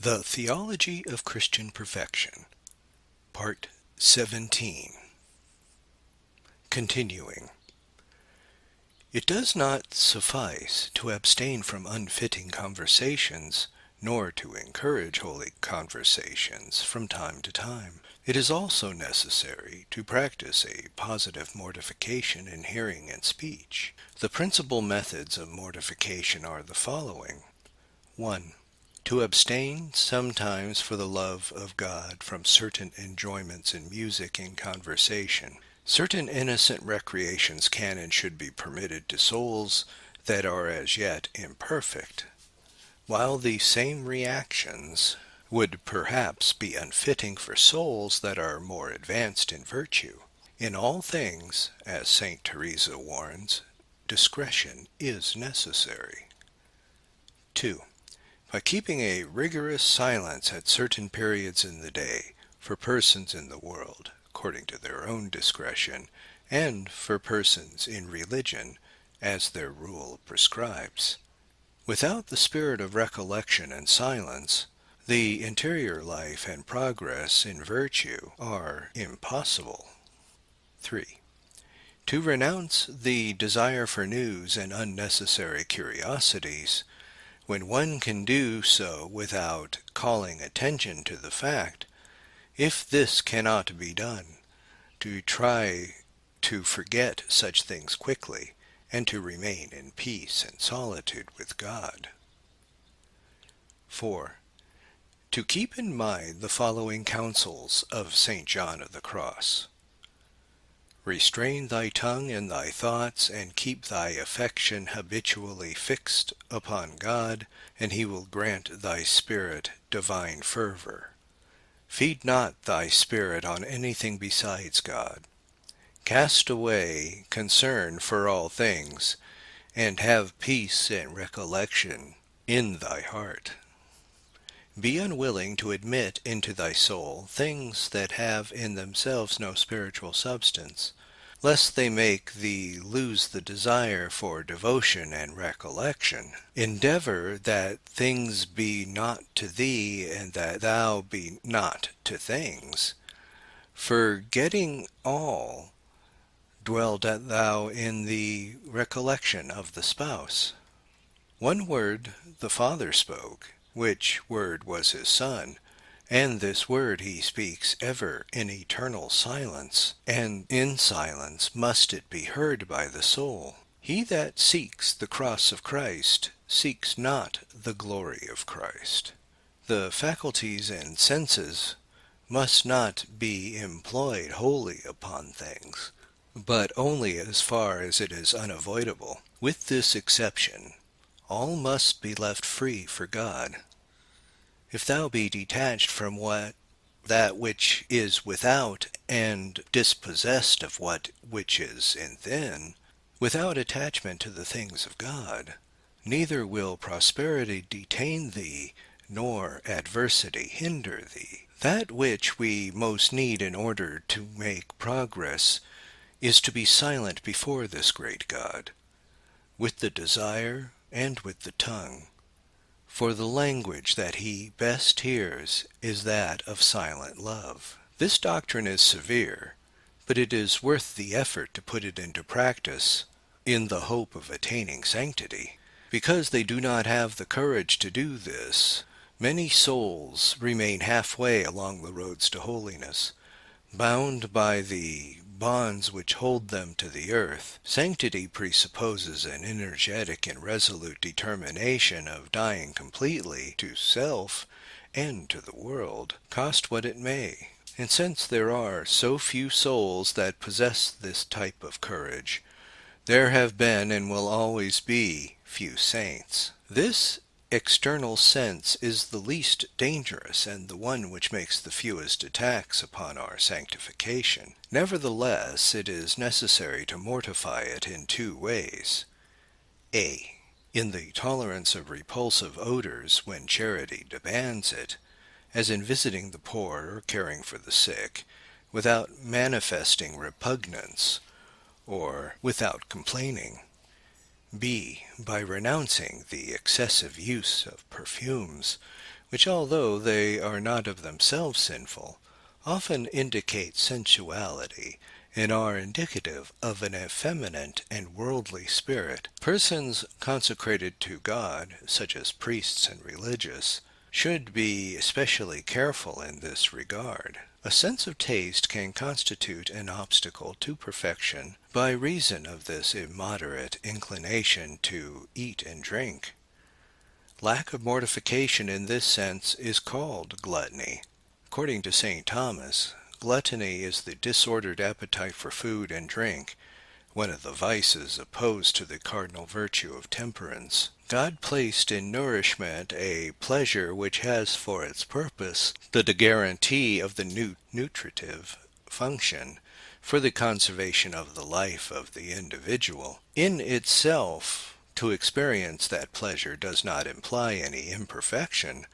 The Theology of Christian Perfection, Part 17. Continuing. It does not suffice to abstain from unfitting conversations, nor to encourage holy conversations from time to time. It is also necessary to practice a positive mortification in hearing and speech. The principal methods of mortification are the following. 1. To abstain sometimes for the love of God from certain enjoyments in music and conversation. Certain innocent recreations can and should be permitted to souls that are as yet imperfect, while the same reactions would perhaps be unfitting for souls that are more advanced in virtue. In all things, as St. Teresa warns, discretion is necessary. 2. By keeping a rigorous silence at certain periods in the day for persons in the world, according to their own discretion, and for persons in religion, as their rule prescribes. Without the spirit of recollection and silence, the interior life and progress in virtue are impossible. 3. To renounce the desire for news and unnecessary curiosities, when one can do so without calling attention to the fact. If this cannot be done, to try to forget such things quickly, and to remain in peace and solitude with God. 4. To keep in mind the following counsels of St. John of the Cross. Restrain thy tongue and thy thoughts, and keep thy affection habitually fixed upon God, and he will grant thy spirit divine fervor. Feed not thy spirit on anything besides God. Cast away concern for all things, and have peace and recollection in thy heart. Be unwilling to admit into thy soul things that have in themselves no spiritual substance, lest they make thee lose the desire for devotion and recollection. Endeavor that things be not to thee, and that thou be not to things. Forgetting all, dwell thou in the recollection of the spouse. One word the Father spoke, which word was his Son, and this word he speaks ever in eternal silence, and in silence must it be heard by the soul. He that seeks the cross of Christ seeks not the glory of Christ. The faculties and senses must not be employed wholly upon things, but only as far as it is unavoidable. With this exception, all must be left free for God. If thou be detached from that which is without, and dispossessed of which is within, without attachment to the things of God, neither will prosperity detain thee, nor adversity hinder thee. That which we most need in order to make progress is to be silent before this great God, with the desire and with the tongue. For the language that he best hears is that of silent love. This doctrine is severe, but it is worth the effort to put it into practice in the hope of attaining sanctity. Because they do not have the courage to do this, many souls remain halfway along the roads to holiness, bound by the bonds which hold them to the earth. Sanctity presupposes an energetic and resolute determination of dying completely to self and to the world, cost what it may. And since there are so few souls that possess this type of courage, there have been and will always be few saints. This external sense is the least dangerous and the one which makes the fewest attacks upon our sanctification. Nevertheless, it is necessary to mortify it in two ways. A. In the tolerance of repulsive odors when charity demands it, as in visiting the poor or caring for the sick, without manifesting repugnance, or without complaining. B. By renouncing the excessive use of perfumes, which although they are not of themselves sinful, often indicate sensuality and are indicative of an effeminate and worldly spirit. Persons consecrated to God, such as priests and religious, should be especially careful in this regard. A sense of taste can constitute an obstacle to perfection by reason of this immoderate inclination to eat and drink. Lack of mortification in this sense is called gluttony. According to St. Thomas, gluttony is the disordered appetite for food and drink, one of the vices opposed to the cardinal virtue of temperance. God placed in nourishment a pleasure which has for its purpose the guarantee of the nutritive function for the conservation of the life of the individual. In itself, to experience that pleasure does not imply any imperfection,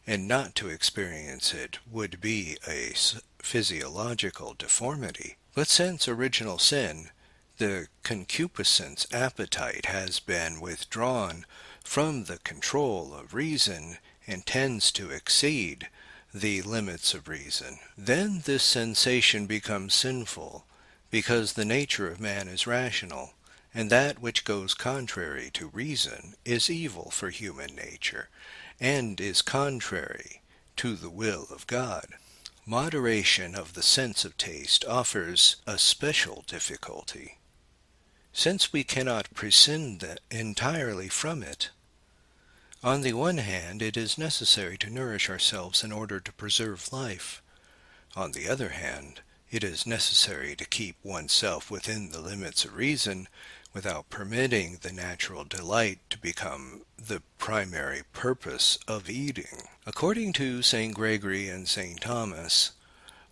and not to experience it would be a physiological deformity. But since original sin, the concupiscence appetite has been withdrawn from the control of reason and tends to exceed the limits of reason. Then this sensation becomes sinful, because the nature of man is rational, and that which goes contrary to reason is evil for human nature, and is contrary to the will of God. Moderation of the sense of taste offers a special difficulty, since we cannot prescind entirely from it. On the one hand, it is necessary to nourish ourselves in order to preserve life. On the other hand, it is necessary to keep oneself within the limits of reason without permitting the natural delight to become the primary purpose of eating. According to St. Gregory and St. Thomas,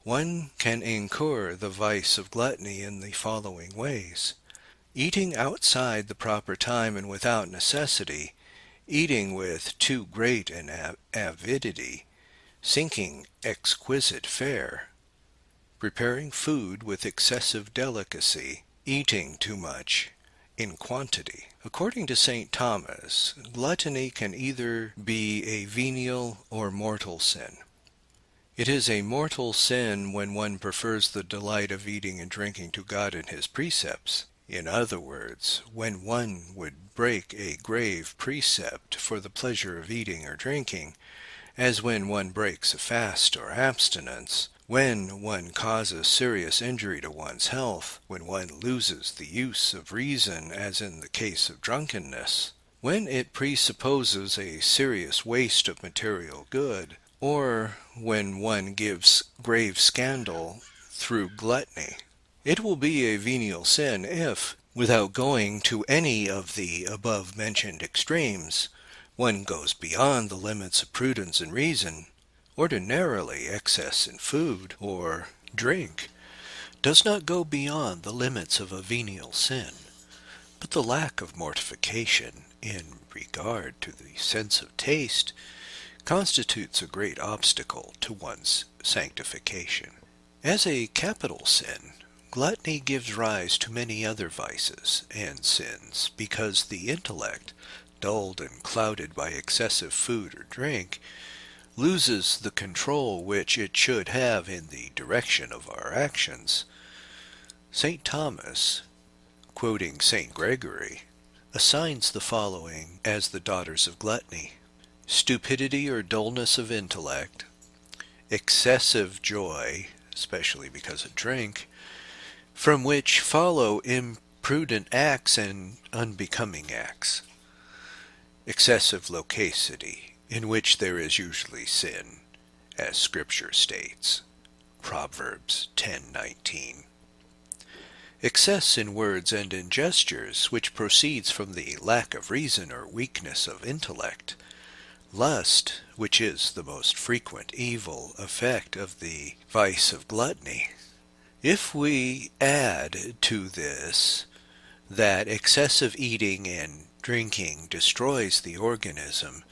one can incur the vice of gluttony in the following ways: eating outside the proper time and without necessity, eating with too great an avidity, seeking exquisite fare, preparing food with excessive delicacy, eating too much in quantity. According to St. Thomas, gluttony can either be a venial or mortal sin. It is a mortal sin when one prefers the delight of eating and drinking to God and his precepts. In other words, when one would break a grave precept for the pleasure of eating or drinking, as when one breaks a fast or abstinence, when one causes serious injury to one's health, when one loses the use of reason, as in the case of drunkenness, when it presupposes a serious waste of material good, or when one gives grave scandal through gluttony. It will be a venial sin if, without going to any of the above-mentioned extremes, one goes beyond the limits of prudence and reason. Ordinarily, excess in food or drink does not go beyond the limits of a venial sin, but the lack of mortification in regard to the sense of taste constitutes a great obstacle to one's sanctification. As a capital sin, gluttony gives rise to many other vices and sins, because the intellect, dulled and clouded by excessive food or drink, loses the control which it should have in the direction of our actions. St. Thomas, quoting St. Gregory, assigns the following as the daughters of gluttony: stupidity or dullness of intellect, excessive joy, especially because of drink, from which follow imprudent acts and unbecoming acts, excessive loquacity, in which there is usually sin, as Scripture states, Proverbs 10:19. Excess in words and in gestures, which proceeds from the lack of reason or weakness of intellect. Lust, which is the most frequent evil effect of the vice of gluttony. If we add to this that excessive eating and drinking destroys the organism,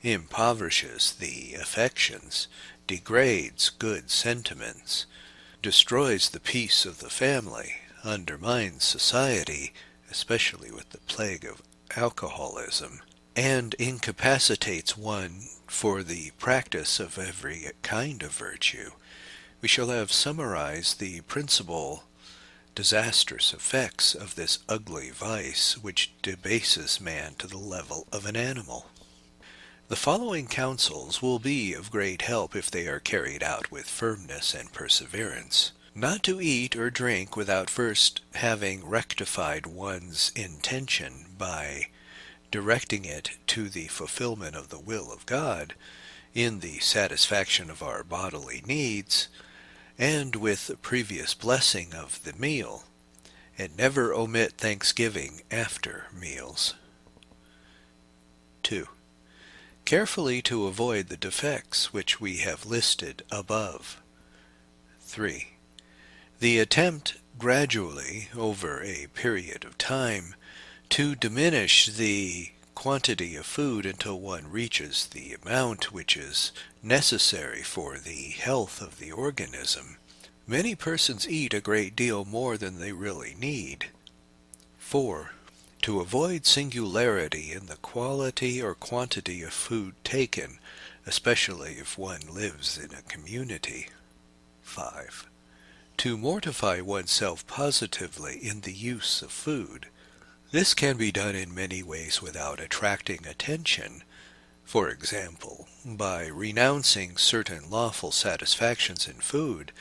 impoverishes the affections, degrades good sentiments, destroys the peace of the family, undermines society, especially with the plague of alcoholism, and incapacitates one for the practice of every kind of virtue, we shall have summarized the principal disastrous effects of this ugly vice which debases man to the level of an animal. The following counsels will be of great help if they are carried out with firmness and perseverance. Not to eat or drink without first having rectified one's intention by directing it to the fulfillment of the will of God in the satisfaction of our bodily needs, and with the previous blessing of the meal, and never omit thanksgiving after meals. 2. Carefully to avoid the defects which we have listed above. 3. The attempt gradually, over a period of time, to diminish the quantity of food until one reaches the amount which is necessary for the health of the organism. Many persons eat a great deal more than they really need. 4. To avoid singularity in the quality or quantity of food taken, especially if one lives in a community. 5. To mortify oneself positively in the use of food. This can be done in many ways without attracting attention. For example, by renouncing certain lawful satisfactions in food,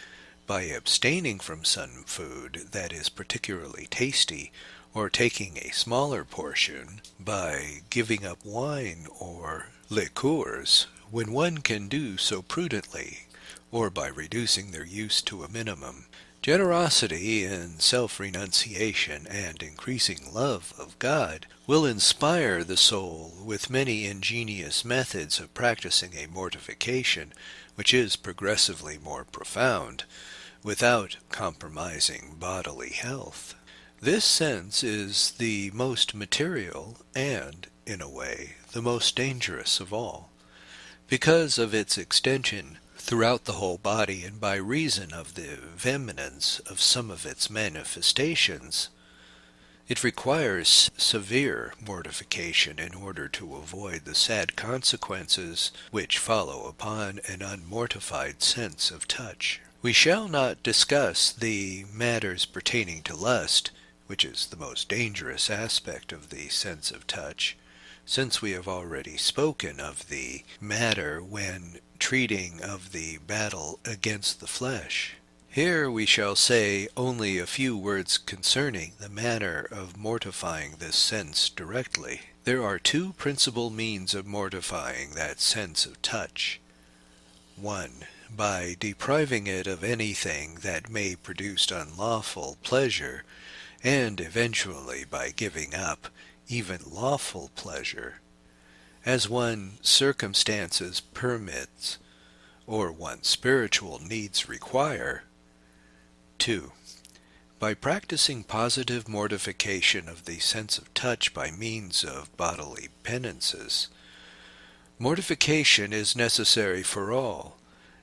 by abstaining from some food that is particularly tasty, or taking a smaller portion, by giving up wine or liqueurs when one can do so prudently, or by reducing their use to a minimum. Generosity in self-renunciation and increasing love of God will inspire the soul with many ingenious methods of practicing a mortification which is progressively more profound, without compromising bodily health. This sense is the most material and, in a way, the most dangerous of all, because of its extension throughout the whole body and by reason of the vehemence of some of its manifestations. It requires severe mortification in order to avoid the sad consequences which follow upon an unmortified sense of touch. We shall not discuss the matters pertaining to lust, which is the most dangerous aspect of the sense of touch, since we have already spoken of the matter when treating of the battle against the flesh. Here we shall say only a few words concerning the manner of mortifying this sense directly. There are two principal means of mortifying that sense of touch. 1. By depriving it of anything that may produce unlawful pleasure, and eventually by giving up even lawful pleasure, as one's circumstances permits, or one's spiritual needs require. 2. By practicing positive mortification of the sense of touch by means of bodily penances. Mortification is necessary for all,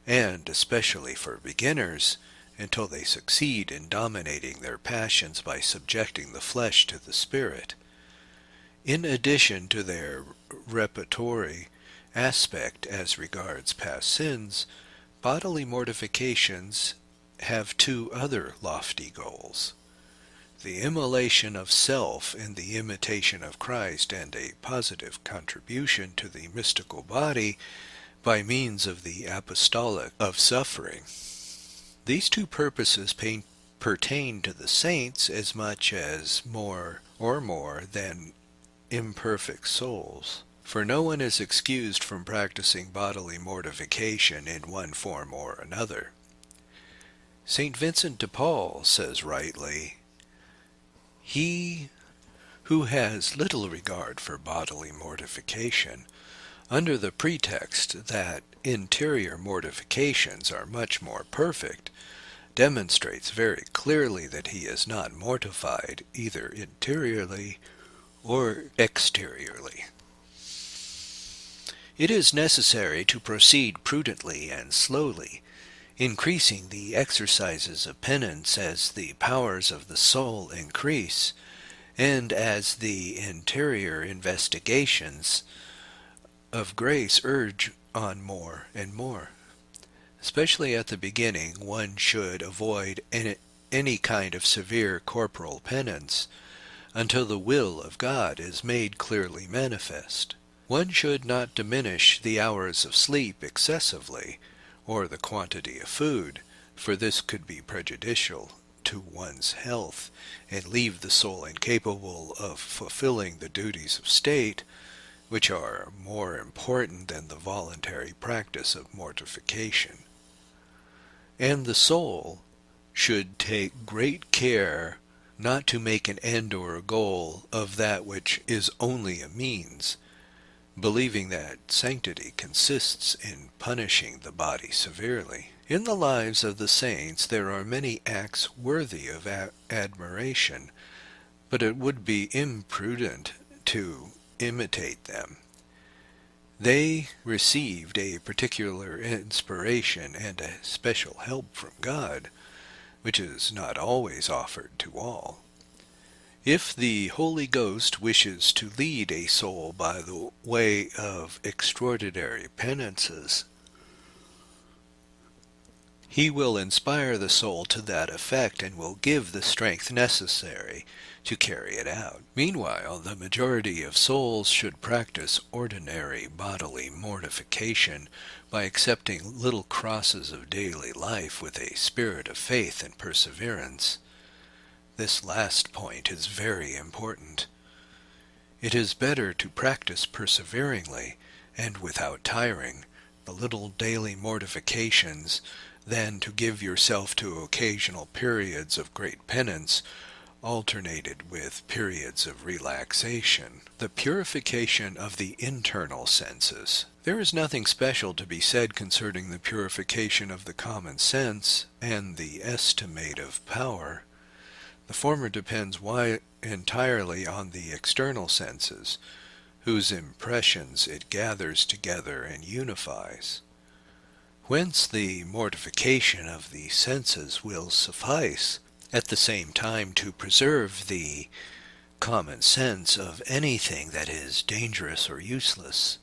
and especially for beginners, until they succeed in dominating their passions by subjecting the flesh to the spirit. In addition to their reparatory aspect as regards past sins, bodily mortifications have two other lofty goals: the immolation of self in the imitation of Christ, and a positive contribution to the mystical body by means of the apostolic of suffering. These two purposes pertain to the saints as much as more than imperfect souls, for no one is excused from practicing bodily mortification in one form or another. St. Vincent de Paul says rightly, "He who has little regard for bodily mortification, under the pretext that interior mortifications are much more perfect, demonstrates very clearly that he is not mortified either interiorly or exteriorly." It is necessary to proceed prudently and slowly, increasing the exercises of penance as the powers of the soul increase, and as the interior investigations of grace urge on more and more. Especially at the beginning, one should avoid any kind of severe corporal penance until the will of God is made clearly manifest. One should not diminish the hours of sleep excessively, or the quantity of food, for this could be prejudicial to one's health, and leave the soul incapable of fulfilling the duties of state, which are more important than the voluntary practice of mortification. And the soul should take great care not to make an end or a goal of that which is only a means, believing that sanctity consists in punishing the body severely. In the lives of the saints there are many acts worthy of admiration, but it would be imprudent to imitate them. They received a particular inspiration and a special help from God, which is not always offered to all. If the Holy Ghost wishes to lead a soul by the way of extraordinary penances, he will inspire the soul to that effect and will give the strength necessary to carry it out. Meanwhile, the majority of souls should practice ordinary bodily mortification by accepting little crosses of daily life with a spirit of faith and perseverance. This last point is very important. It is better to practice perseveringly and without tiring the little daily mortifications than to give yourself to occasional periods of great penance, alternated with periods of relaxation. The purification of the internal senses. There is nothing special to be said concerning the purification of the common sense and the estimative power. The former depends entirely on the external senses, whose impressions it gathers together and unifies. Whence the mortification of the senses will suffice at the same time to preserve the common sense of anything that is dangerous or useless.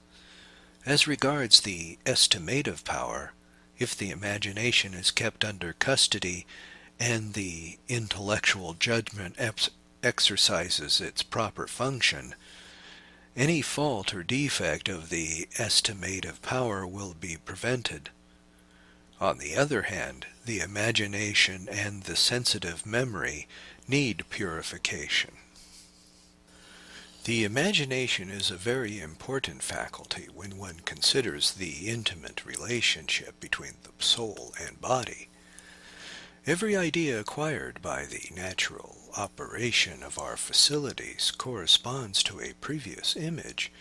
As regards the estimative power, if the imagination is kept under custody and the intellectual judgment exercises its proper function, any fault or defect of the estimative power will be prevented. On the other hand, the imagination and the sensitive memory need purification. The imagination is a very important faculty when one considers the intimate relationship between the soul and body. Every idea acquired by the natural operation of our faculties corresponds to a previous image,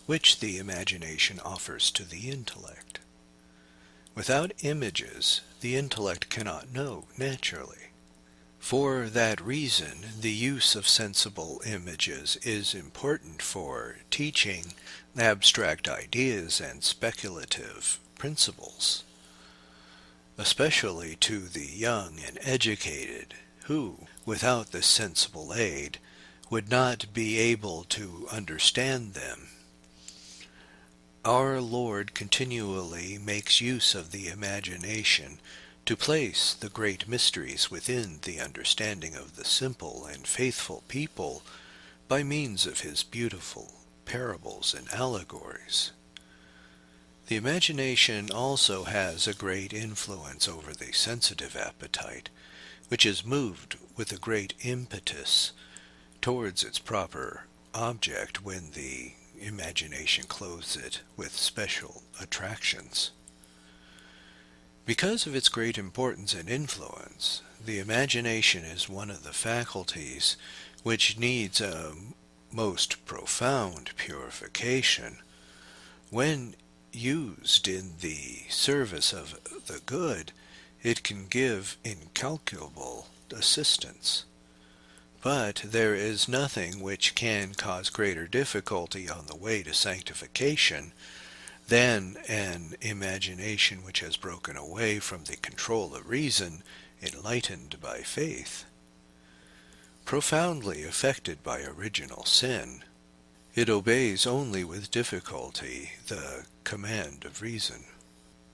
which the imagination offers to the intellect. Without images, the intellect cannot know naturally. For that reason, the use of sensible images is important for teaching abstract ideas and speculative principles, especially to the young and educated, who, without this sensible aid, would not be able to understand them. Our Lord continually makes use of the imagination to place the great mysteries within the understanding of the simple and faithful people by means of his beautiful parables and allegories. The imagination also has a great influence over the sensitive appetite, which is moved with a great impetus towards its proper object when the imagination clothes it with special attractions. Because of its great importance and influence, the imagination is one of the faculties which needs a most profound purification. When used in the service of the good, it can give incalculable assistance. But there is nothing which can cause greater difficulty on the way to sanctification than an imagination which has broken away from the control of reason, enlightened by faith. profoundly affected by original sin. It obeys only with difficulty the command of reason.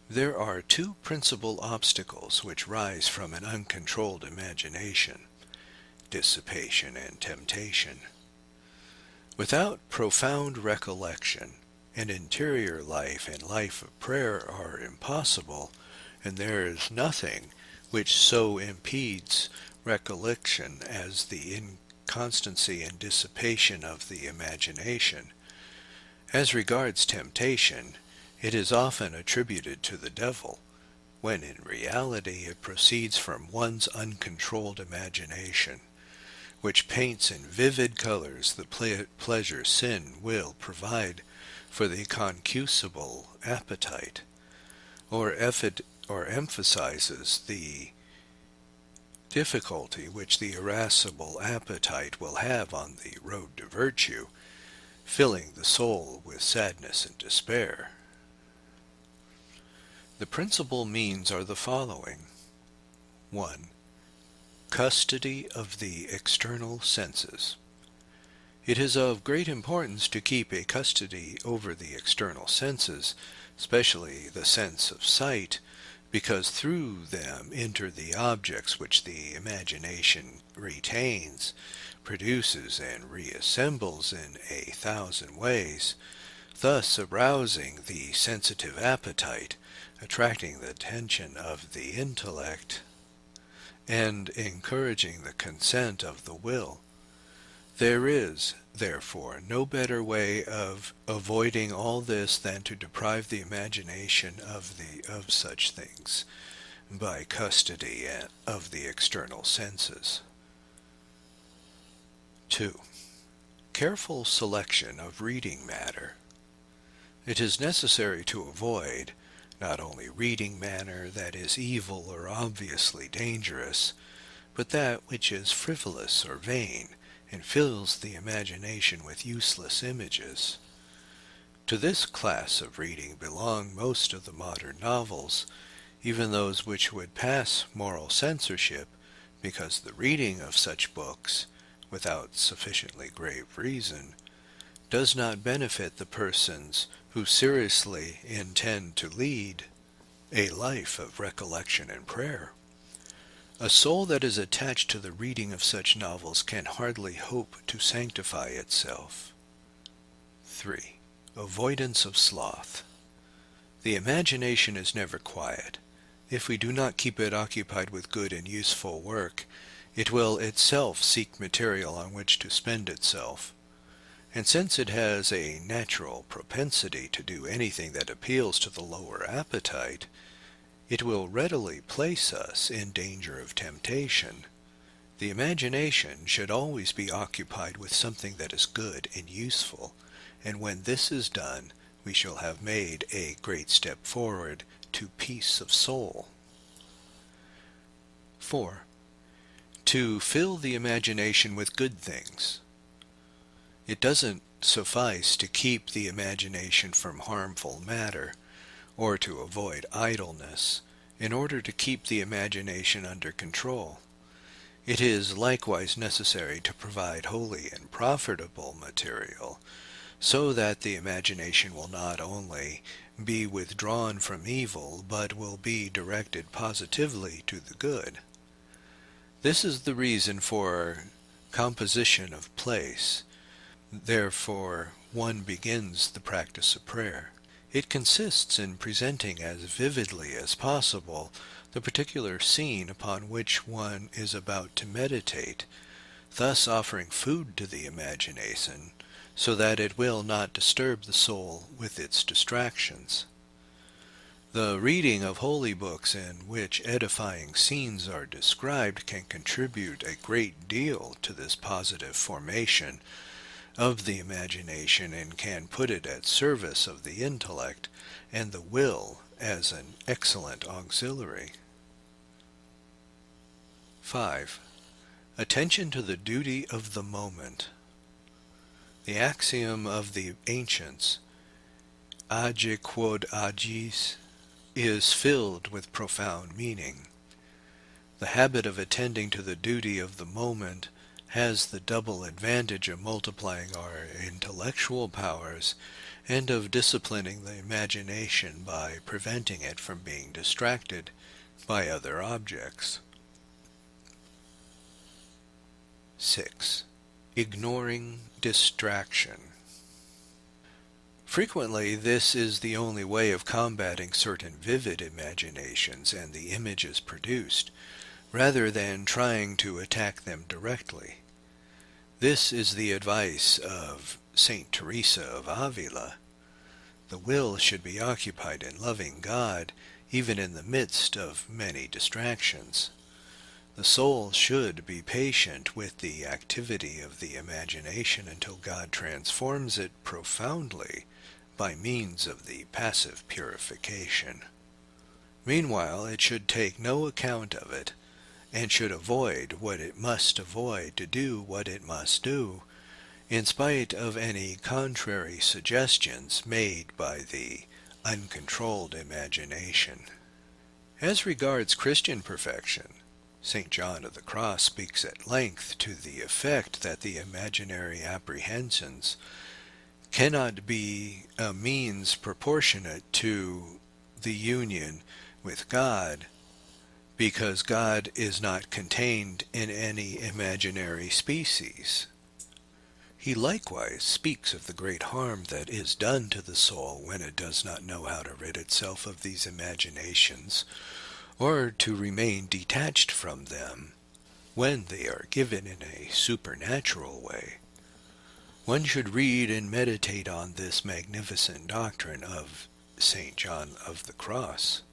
There are two principal obstacles which rise from an uncontrolled imagination: dissipation and temptation. Without profound recollection, an interior life and life of prayer are impossible, and there is nothing which so impedes recollection as the inconstancy and dissipation of the imagination. As regards temptation, it is often attributed to the devil, when in reality it proceeds from one's uncontrolled imagination, which paints in vivid colors the pleasure sin will provide for the concupiscible appetite, or emphasizes the difficulty which the irascible appetite will have on the road to virtue, filling the soul with sadness and despair. The principal means are the following. 1. Custody of the external senses. It is of great importance to keep a custody over the external senses, especially the sense of sight, because through them enter the objects which the imagination retains, produces, and reassembles in 1,000 ways, thus arousing the sensitive appetite, attracting the attention of the intellect, and encouraging the consent of the will. There is, therefore, no better way of avoiding all this than to deprive the imagination of such things by custody of the external senses. 2. Careful selection of reading matter. It is necessary to avoid not only reading matter that is evil or obviously dangerous, but that which is frivolous or vain, and fills the imagination with useless images. To this class of reading belong most of the modern novels, even those which would pass moral censorship, because the reading of such books, without sufficiently grave reason, does not benefit the persons who seriously intend to lead a life of recollection and prayer. A soul that is attached to the reading of such novels can hardly hope to sanctify itself. 3. Avoidance of sloth. The imagination is never quiet. If we do not keep it occupied with good and useful work, it will itself seek material on which to spend itself. And since it has a natural propensity to do anything that appeals to the lower appetite, it will readily place us in danger of temptation. The imagination should always be occupied with something that is good and useful, and when this is done, we shall have made a great step forward to peace of soul. 4. To fill the imagination with good things. It doesn't suffice to keep the imagination from harmful matter, or to avoid idleness, in order to keep the imagination under control. It is likewise necessary to provide holy and profitable material, so that the imagination will not only be withdrawn from evil, but will be directed positively to the good. This is the reason for composition of place. Therefore, one begins the practice of prayer. It consists in presenting as vividly as possible the particular scene upon which one is about to meditate, thus offering food to the imagination, so that it will not disturb the soul with its distractions. The reading of holy books in which edifying scenes are described can contribute a great deal to this positive formation of the imagination, and can put it at service of the intellect and the will as an excellent auxiliary. 5. Attention to the duty of the moment. The axiom of the ancients, age quod agis, is filled with profound meaning. The habit of attending to the duty of the moment has the double advantage of multiplying our intellectual powers and of disciplining the imagination by preventing it from being distracted by other objects. 6. Ignoring distraction. Frequently, this is the only way of combating certain vivid imaginations and the images produced, rather than trying to attack them directly. This is the advice of Saint Teresa of Avila. The will should be occupied in loving God, even in the midst of many distractions. The soul should be patient with the activity of the imagination until God transforms it profoundly by means of the passive purification. Meanwhile, it should take no account of it, and should avoid what it must avoid to do what it must do, in spite of any contrary suggestions made by the uncontrolled imagination. As regards Christian perfection, St. John of the Cross speaks at length to the effect that the imaginary apprehensions cannot be a means proportionate to the union with God, because God is not contained in any imaginary species. He likewise speaks of the great harm that is done to the soul when it does not know how to rid itself of these imaginations, or to remain detached from them when they are given in a supernatural way. One should read and meditate on this magnificent doctrine of St. John of the Cross.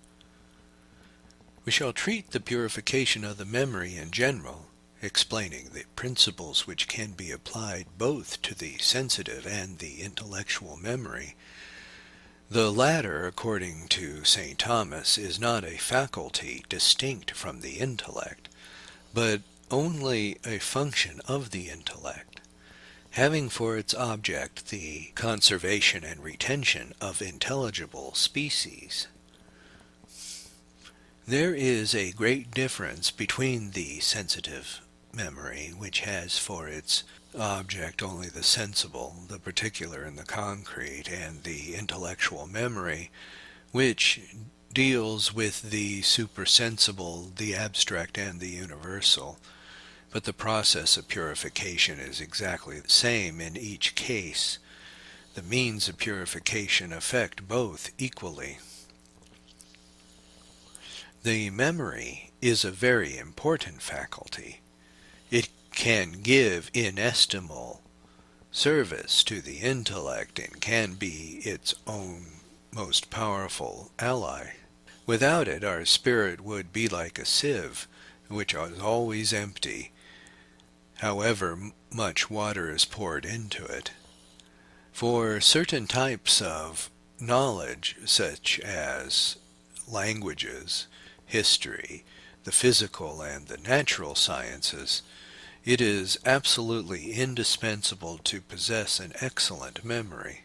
We shall treat the purification of the memory in general, explaining the principles which can be applied both to the sensitive and the intellectual memory. The latter, according to St. Thomas, is not a faculty distinct from the intellect, but only a function of the intellect, having for its object the conservation and retention of intelligible species. There is a great difference between the sensitive memory, which has for its object only the sensible, the particular and the concrete, and the intellectual memory, which deals with the supersensible, the abstract, and the universal. But the process of purification is exactly the same in each case. The means of purification affect both equally. The memory is a very important faculty. It can give inestimable service to the intellect and can be its own most powerful ally. Without it, our spirit would be like a sieve, which is always empty, however much water is poured into it. For certain types of knowledge, such as languages, history, the physical and the natural sciences, it is absolutely indispensable to possess an excellent memory,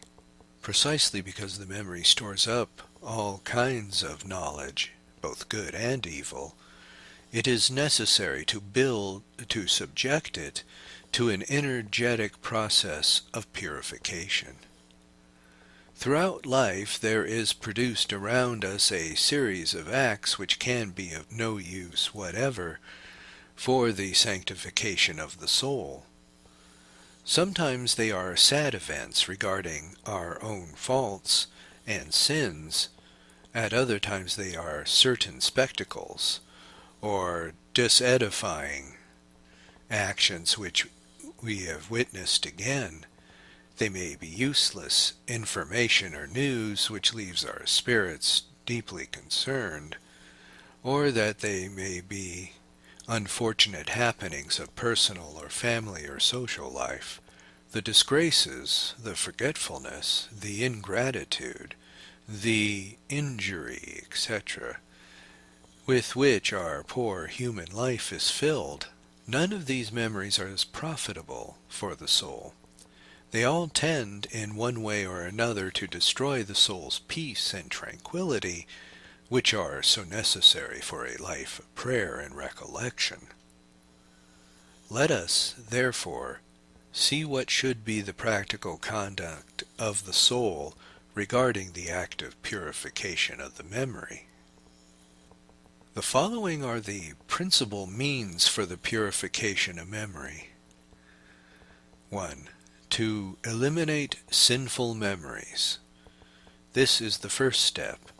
precisely because the memory stores up all kinds of knowledge, both good and evil. It is necessary to subject it to an energetic process of purification. Throughout life there is produced around us a series of acts which can be of no use whatever for the sanctification of the soul. Sometimes they are sad events regarding our own faults and sins. At other times they are certain spectacles, or disedifying actions which we have witnessed again. They may be useless information or news which leaves our spirits deeply concerned, or that they may be unfortunate happenings of personal or family or social life. The disgraces, the forgetfulness, the ingratitude, the injury, etc., with which our poor human life is filled, none of these memories are as profitable for the soul. They all tend in one way or another to destroy the soul's peace and tranquility, which are so necessary for a life of prayer and recollection. Let us, therefore, see what should be the practical conduct of the soul regarding the act of purification of the memory. The following are the principal means for the purification of memory. 1. To eliminate sinful memories. This is the first step,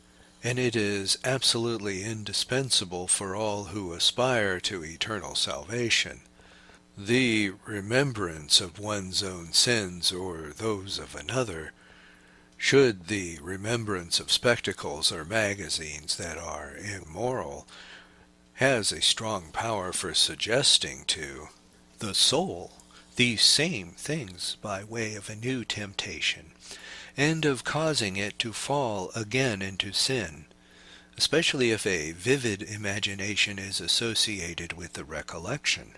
and it is absolutely indispensable for all who aspire to eternal salvation. The remembrance of one's own sins or those of another, should the remembrance of spectacles or magazines that are immoral, has a strong power for suggesting to the soul these same things by way of a new temptation, and of causing it to fall again into sin, especially if a vivid imagination is associated with the recollection.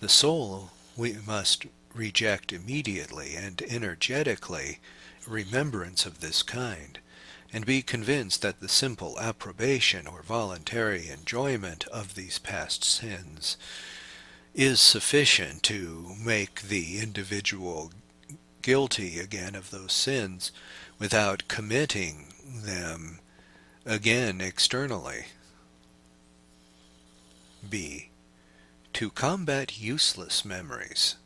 The soul we must reject immediately and energetically remembrance of this kind, and be convinced that the simple approbation or voluntary enjoyment of these past sins is sufficient to make the individual guilty again of those sins without committing them again externally. B. To combat useless memories.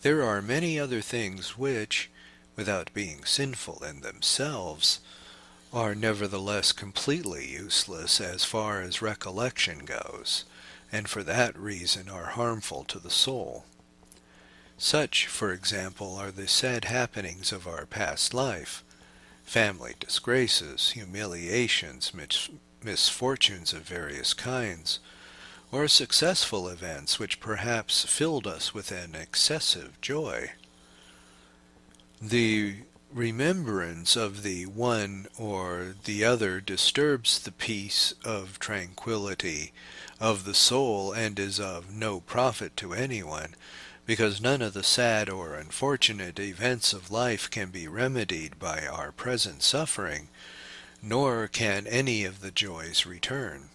There are many other things which, without being sinful in themselves, are nevertheless completely useless as far as recollection goes, and for that reason are harmful to the soul. Such, for example, are the sad happenings of our past life, family disgraces, humiliations, misfortunes of various kinds, or successful events which perhaps filled us with an excessive joy. The remembrance of the one or the other disturbs the peace of tranquility of the soul and is of no profit to anyone, because none of the sad or unfortunate events of life can be remedied by our present suffering, nor can any of the joys return.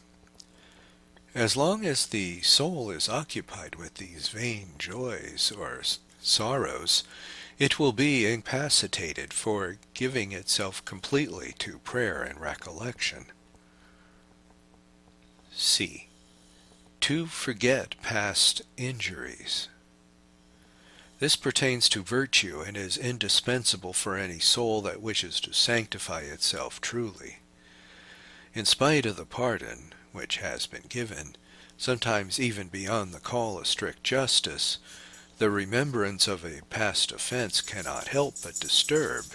As long as the soul is occupied with these vain joys or sorrows, it will be incapacitated for giving itself completely to prayer and recollection. C. To forget past injuries. This pertains to virtue and is indispensable for any soul that wishes to sanctify itself truly. In spite of the pardon which has been given, sometimes even beyond the call of strict justice, the remembrance of a past offense cannot help but disturb,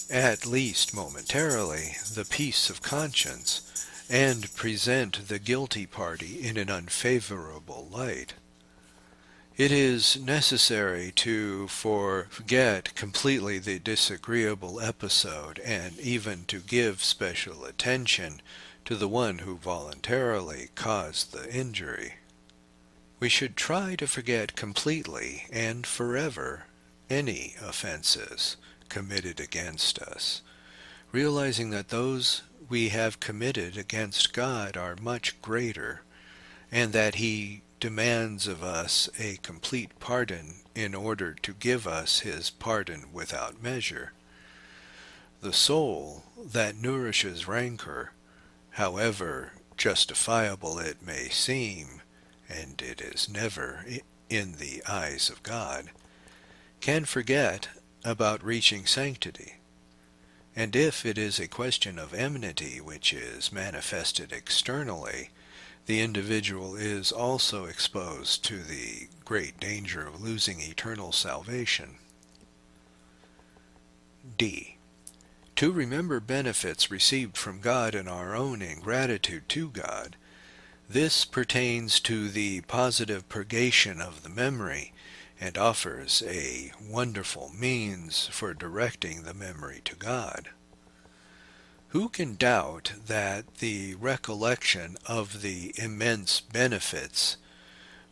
at least momentarily, the peace of conscience, and present the guilty party in an unfavorable light. It is necessary to forget completely the disagreeable episode, and even to give special attention to the one who voluntarily caused the injury. We should try to forget completely and forever any offenses committed against us, realizing that those we have committed against God are much greater, and that He demands of us a complete pardon in order to give us His pardon without measure. The soul that nourishes rancor, however justifiable it may seem, and it is never in the eyes of God, can forget about reaching sanctity. And if it is a question of enmity which is manifested externally, the individual is also exposed to the great danger of losing eternal salvation. D. To remember benefits received from God and our own ingratitude to God. This pertains to the positive purgation of the memory, and offers a wonderful means for directing the memory to God. Who can doubt that the recollection of the immense benefits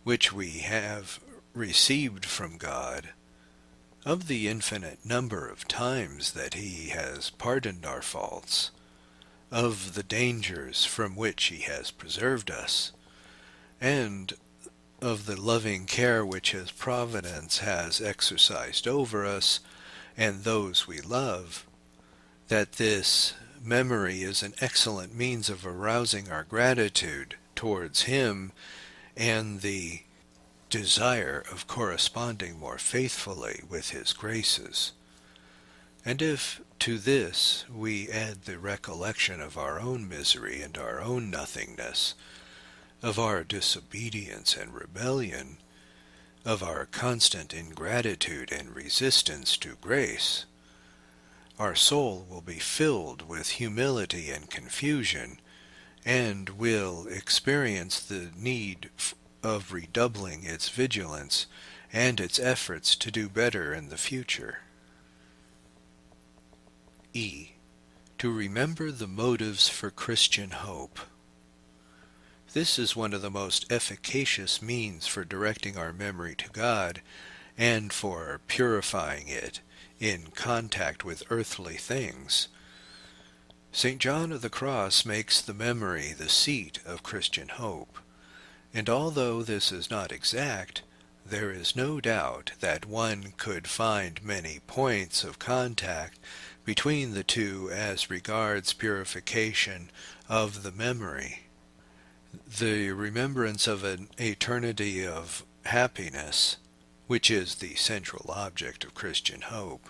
which we have received from God, of the infinite number of times that He has pardoned our faults, of the dangers from which He has preserved us, and of the loving care which His providence has exercised over us and those we love, that this memory is an excellent means of arousing our gratitude towards Him and the desire of corresponding more faithfully with His graces. And if to this we add the recollection of our own misery and our own nothingness, of our disobedience and rebellion, of our constant ingratitude and resistance to grace, our soul will be filled with humility and confusion, and will experience the need of redoubling its vigilance and its efforts to do better in the future. E. To remember the motives for Christian hope. This is one of the most efficacious means for directing our memory to God and for purifying it in contact with earthly things. St. John of the Cross makes the memory the seat of Christian hope, and although this is not exact, there is no doubt that one could find many points of contact between the two as regards purification of the memory. The remembrance of an eternity of happiness, which is the central object of Christian hope,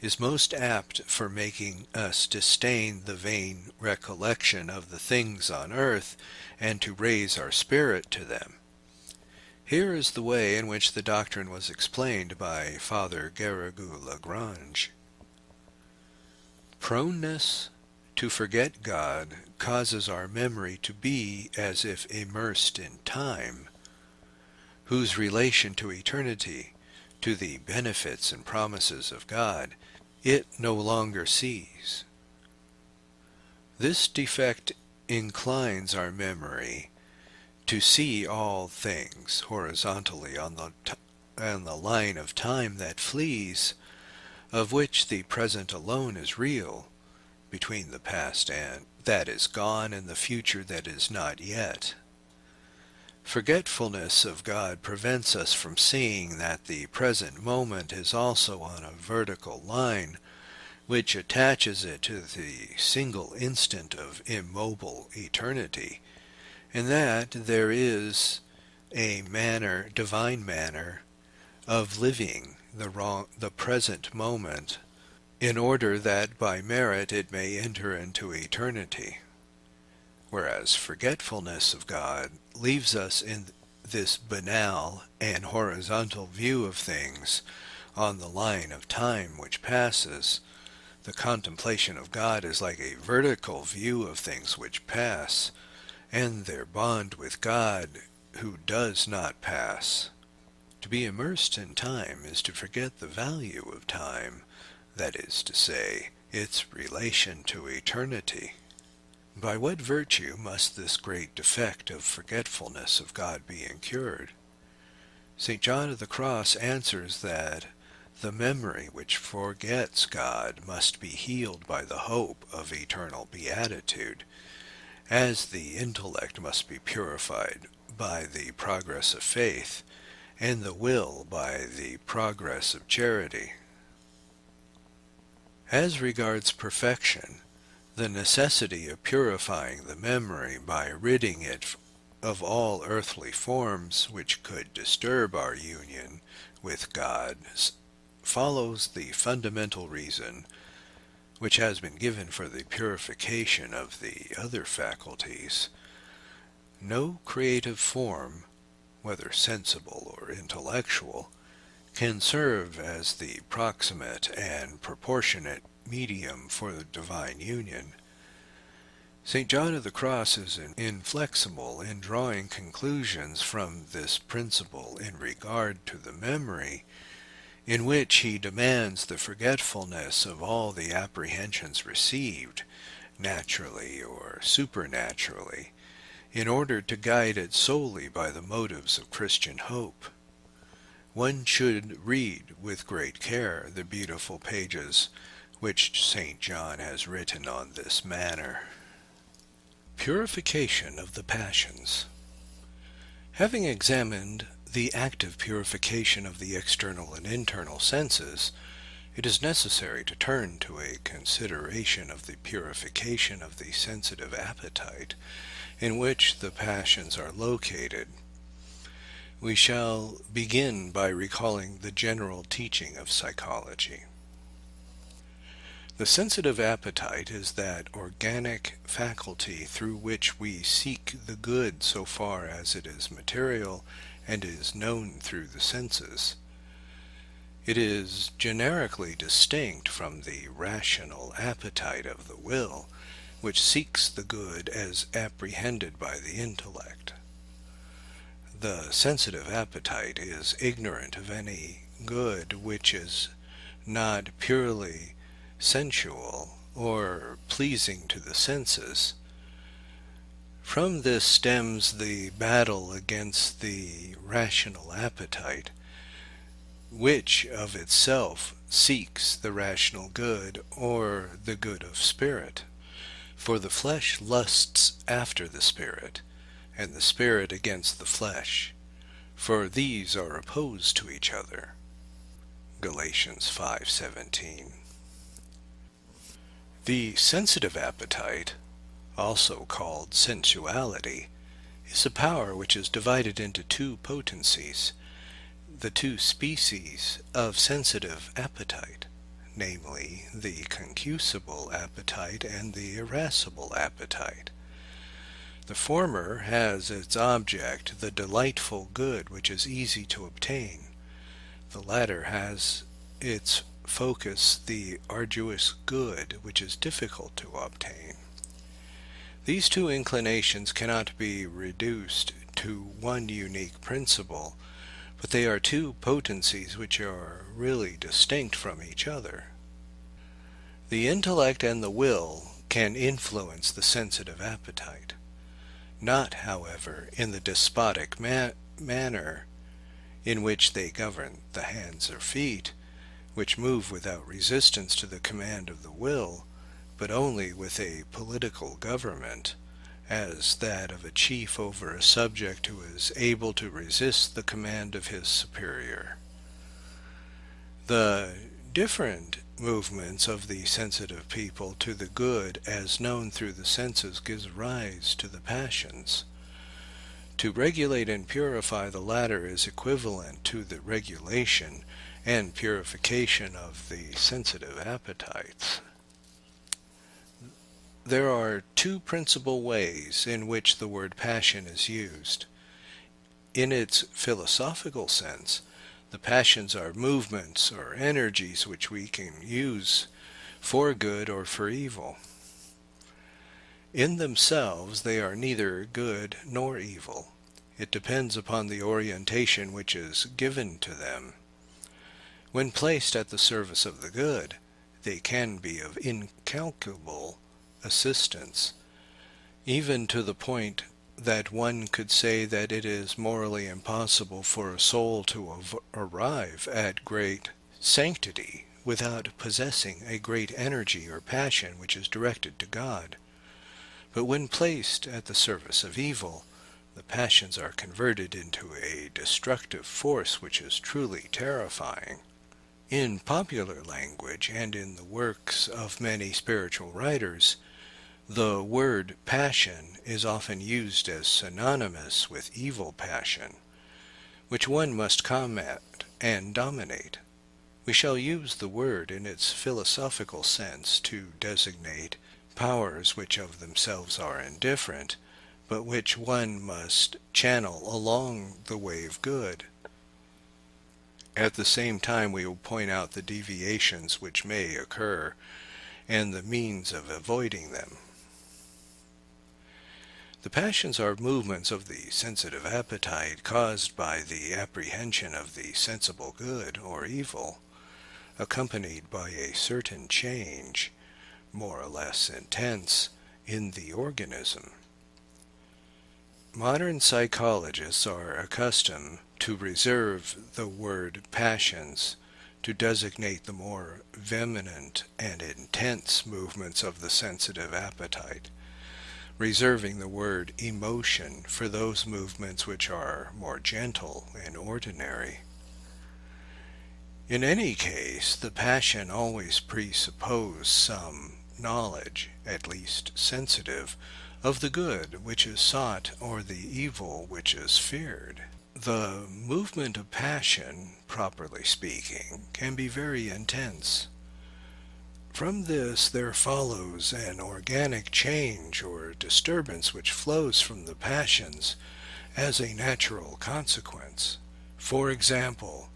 is most apt for making us disdain the vain recollection of the things on earth and to raise our spirit to them. Here is the way in which the doctrine was explained by Father Garrigou-Lagrange. Proneness to forget God causes our memory to be as if immersed in time, whose relation to eternity, to the benefits and promises of God, it no longer sees. This defect inclines our memory to see all things horizontally on the line of time that flees, of which the present alone is real, between the past and that is gone and the future that is not yet. Forgetfulness of God prevents us from seeing that the present moment is also on a vertical line, which attaches it to the single instant of immobile eternity, and that there is a divine manner of living the present moment, in order that by merit it may enter into eternity, whereas forgetfulness of God leaves us in this banal and horizontal view of things on the line of time which passes. The contemplation of God is like a vertical view of things which pass, and their bond with God who does not pass. To be immersed in time is to forget the value of time, that is to say, its relation to eternity. By what virtue must this great defect of forgetfulness of God be incurred? St. John of the Cross answers that the memory which forgets God must be healed by the hope of eternal beatitude, as the intellect must be purified by the progress of faith, and the will by the progress of charity. As regards perfection, the necessity of purifying the memory by ridding it of all earthly forms which could disturb our union with God follows the fundamental reason which has been given for the purification of the other faculties. No creative form, whether sensible or intellectual, can serve as the proximate and proportionate medium for the divine union. St. John of the Cross is inflexible in drawing conclusions from this principle in regard to the memory, in which he demands the forgetfulness of all the apprehensions received, naturally or supernaturally, in order to guide it solely by the motives of Christian hope. One should read with great care the beautiful pages which St. John has written on this manner. Purification of the passions. Having examined the active purification of the external and internal senses, it is necessary to turn to a consideration of the purification of the sensitive appetite, in which the passions are located. We shall begin by recalling the general teaching of psychology. The sensitive appetite is that organic faculty through which we seek the good so far as it is material and is known through the senses. It is generically distinct from the rational appetite of the will, which seeks the good as apprehended by the intellect. The sensitive appetite is ignorant of any good which is not purely sensual or pleasing to the senses. From this stems the battle against the rational appetite, which of itself seeks the rational good or the good of spirit. For the flesh lusts after the spirit, and the spirit against the flesh, for these are opposed to each other. Galatians 5:17. The sensitive appetite, also called sensuality, is a power which is divided into two potencies, the two species of sensitive appetite, namely the concupiscible appetite and the irascible appetite. The former has its object the delightful good which is easy to obtain. The latter has its focus the arduous good which is difficult to obtain. These two inclinations cannot be reduced to one unique principle, but they are two potencies which are really distinct from each other. The intellect and the will can influence the sensitive appetite, not, however, in the despotic manner in which they govern the hands or feet, which move without resistance to the command of the will, but only with a political government, as that of a chief over a subject who is able to resist the command of his superior. The different movements of the sensitive people to the good as known through the senses gives rise to the passions. To regulate and purify the latter is equivalent to the regulation and purification of the sensitive appetites. There are two principal ways in which the word passion is used. In its philosophical sense, the passions are movements or energies which we can use for good or for evil. In themselves, they are neither good nor evil. It depends upon the orientation which is given to them. When placed at the service of the good, they can be of incalculable assistance, even to the point that one could say that it is morally impossible for a soul to arrive at great sanctity without possessing a great energy or passion which is directed to God. But when placed at the service of evil, the passions are converted into a destructive force which is truly terrifying. In popular language and in the works of many spiritual writers, the word passion is often used as synonymous with evil passion, which one must combat and dominate. We shall use the word in its philosophical sense to designate powers which of themselves are indifferent, but which one must channel along the way of good. At the same time, we will point out the deviations which may occur and the means of avoiding them. The passions are movements of the sensitive appetite caused by the apprehension of the sensible good or evil, accompanied by a certain change, more or less intense, in the organism. Modern psychologists are accustomed to reserve the word passions to designate the more vehement and intense movements of the sensitive appetite, reserving the word emotion for those movements which are more gentle and ordinary. In any case, the passion always presupposes some knowledge, at least sensitive, of the good which is sought or the evil which is feared. The movement of passion, properly speaking, can be very intense. From this there follows an organic change or disturbance which flows from the passions as a natural consequence. For example,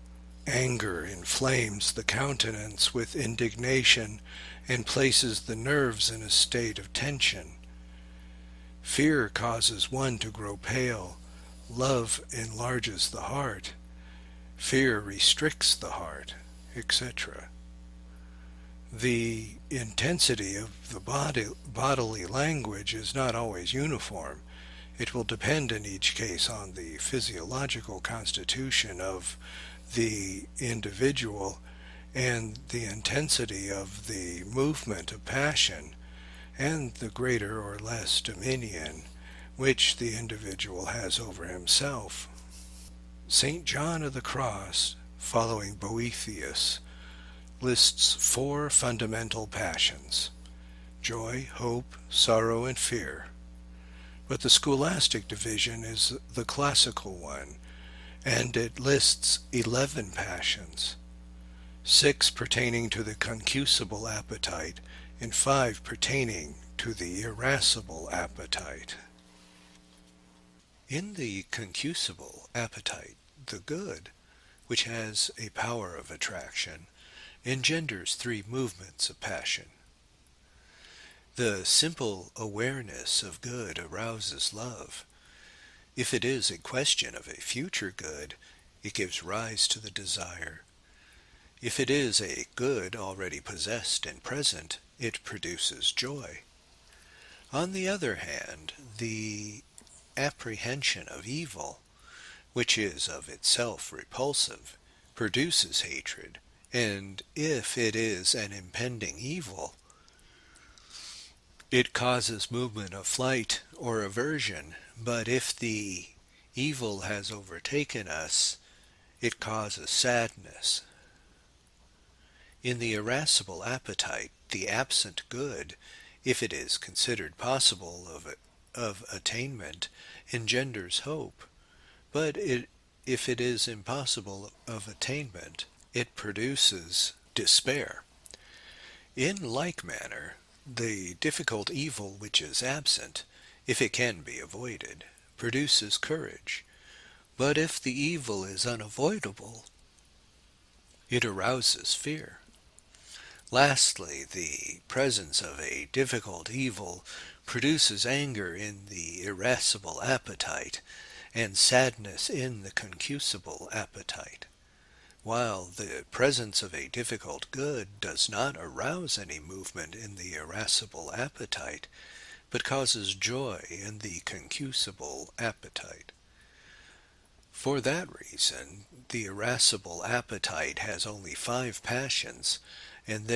anger inflames the countenance with indignation and places the nerves in a state of tension. Fear causes one to grow pale. Love enlarges the heart. Fear restricts the heart, etc. The intensity of the bodily language is not always uniform. It will depend in each case on the physiological constitution of the individual and the intensity of the movement of passion and the greater or less dominion which the individual has over himself. St. John of the Cross, following Boethius, lists 4 fundamental passions: joy, hope, sorrow, and fear. But the scholastic division is the classical one, and it lists 11 passions, 6 pertaining to the concupiscible appetite, and 5 pertaining to the irascible appetite. In the concupiscible appetite, the good, which has a power of attraction, engenders 3 movements of passion. The simple awareness of good arouses love. If it is a question of a future good, it gives rise to the desire. If it is a good already possessed and present, it produces joy. On the other hand, the apprehension of evil, which is of itself repulsive, produces hatred, and if it is an impending evil, it causes movement of flight or aversion. But if the evil has overtaken us, it causes sadness. In the irascible appetite, the absent good, if it is considered possible of attainment, engenders hope. But if it is impossible of attainment, it produces despair. In like manner, the difficult evil which is absent, if it can be avoided, produces courage. But if the evil is unavoidable, it arouses fear. Lastly, the presence of a difficult evil produces anger in the irascible appetite and sadness in the concupiscible appetite, while the presence of a difficult good does not arouse any movement in the irascible appetite, but causes joy in the concupiscible appetite. For that reason, the irascible appetite has only 5 passions, and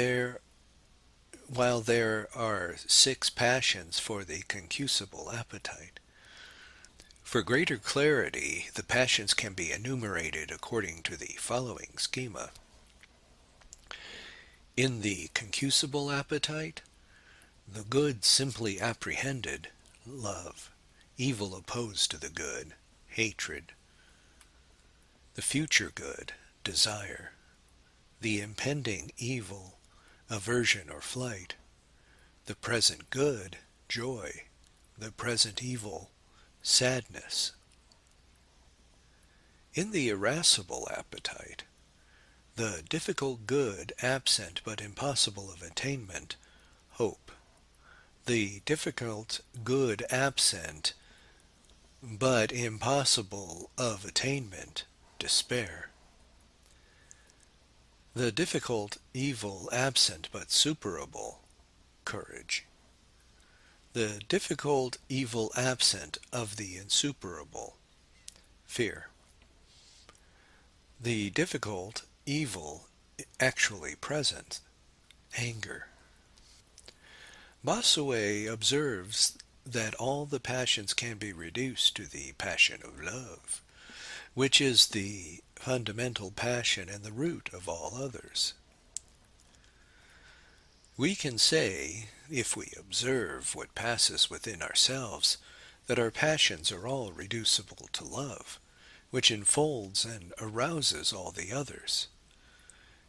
while there are 6 passions for the concupiscible appetite. For greater clarity, the passions can be enumerated according to the following schema. In the concupiscible appetite, the good simply apprehended, love; evil opposed to the good, hatred; the future good, desire; the impending evil, aversion or flight; the present good, joy; the present evil, sadness. In the irascible appetite, the difficult good absent but impossible of attainment, hope; the difficult good absent but impossible of attainment, despair; the difficult evil absent but superable, courage; the difficult evil absent of the insuperable, fear; the difficult evil actually present, anger. Bossuet observes that all the passions can be reduced to the passion of love, which is the fundamental passion and the root of all others. We can say, if we observe what passes within ourselves, that our passions are all reducible to love, which enfolds and arouses all the others.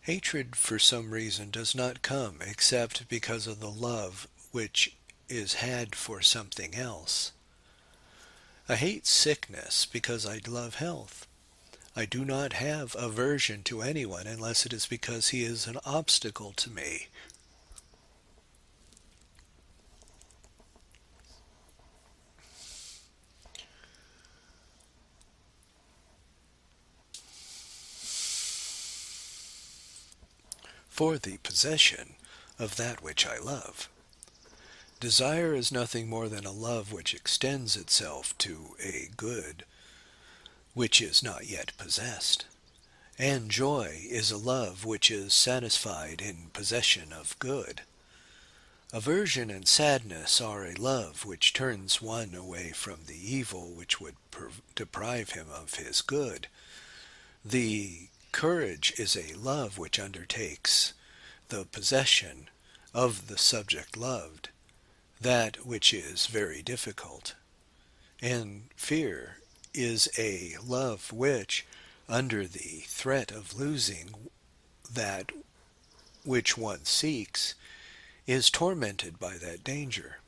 Hatred, for some reason, does not come except because of the love which is had for something else. I hate sickness because I love health. I do not have aversion to anyone unless it is because he is an obstacle to me. For the possession of that which I love. Desire is nothing more than a love which extends itself to a good which is not yet possessed. And joy is a love which is satisfied in possession of good. Aversion and sadness are a love which turns one away from the evil which would deprive him of his good. The courage is a love which undertakes the possession of the subject loved, that which is very difficult. And fear is a love which, under the threat of losing that which one seeks, is tormented by that danger.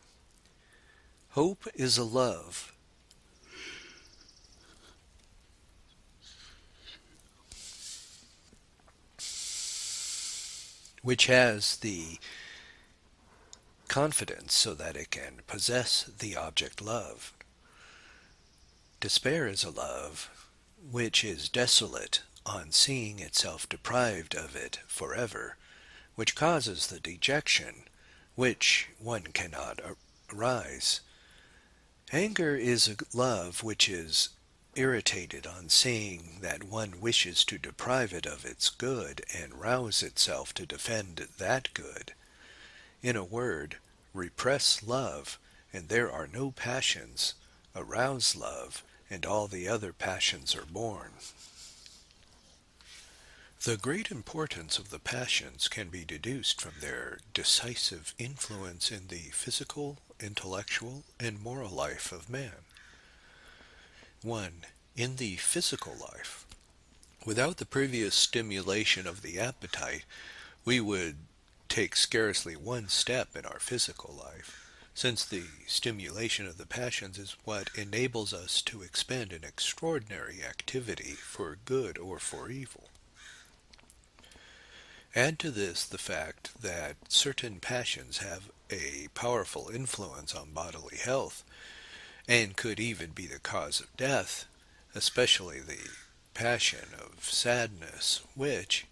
Hope is a love which has the confidence so that it can possess the object loved. Despair is a love which is desolate on seeing itself deprived of it forever, which causes the dejection which one cannot arise. Anger is a love which is irritated on seeing that one wishes to deprive it of its good and rouse itself to defend that good. In a word, repress love, and there are no passions. Arouse love, and all the other passions are born. The great importance of the passions can be deduced from their decisive influence in the physical, intellectual, and moral life of man. 1. In the physical life. Without the previous stimulation of the appetite, we would take scarcely one step in our physical life, since the stimulation of the passions is what enables us to expend an extraordinary activity for good or for evil. Add to this the fact that certain passions have a powerful influence on bodily health, and could even be the cause of death, especially the passion of sadness, which,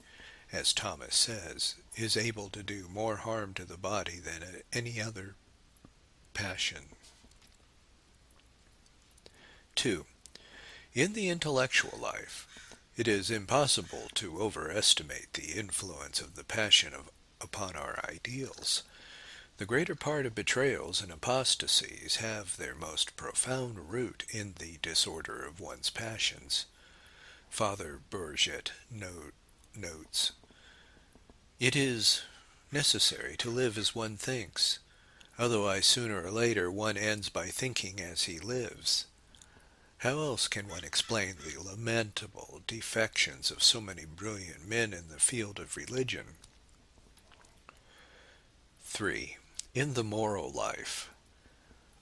as Thomas says, is able to do more harm to the body than any other passion. 2. In the intellectual life, it is impossible to overestimate the influence of the passion upon our ideals. The greater part of betrayals and apostasies have their most profound root in the disorder of one's passions. Father Bourget notes, "It is necessary to live as one thinks, otherwise sooner or later one ends by thinking as he lives. How else can one explain the lamentable defections of so many brilliant men in the field of religion?" 3. In the moral life,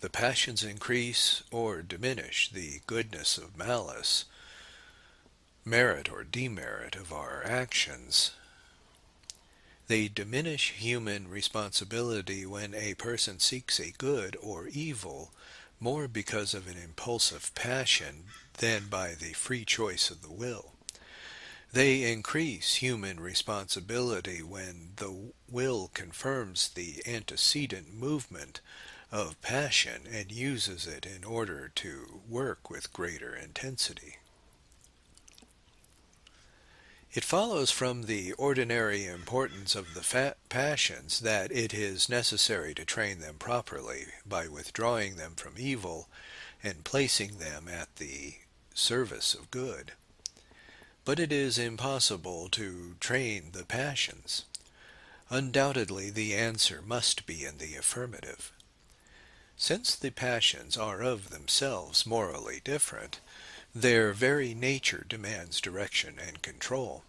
the passions increase or diminish the goodness of malice, merit or demerit of our actions. They diminish human responsibility when a person seeks a good or evil more because of an impulsive passion than by the free choice of the will. They increase human responsibility when the will confirms the antecedent movement of passion and uses it in order to work with greater intensity. It follows from the ordinary importance of the passions that it is necessary to train them properly by withdrawing them from evil and placing them at the service of good. But it is impossible to train the passions. Undoubtedly, the answer must be in the affirmative. Since the passions are of themselves morally different, their very nature demands direction and control.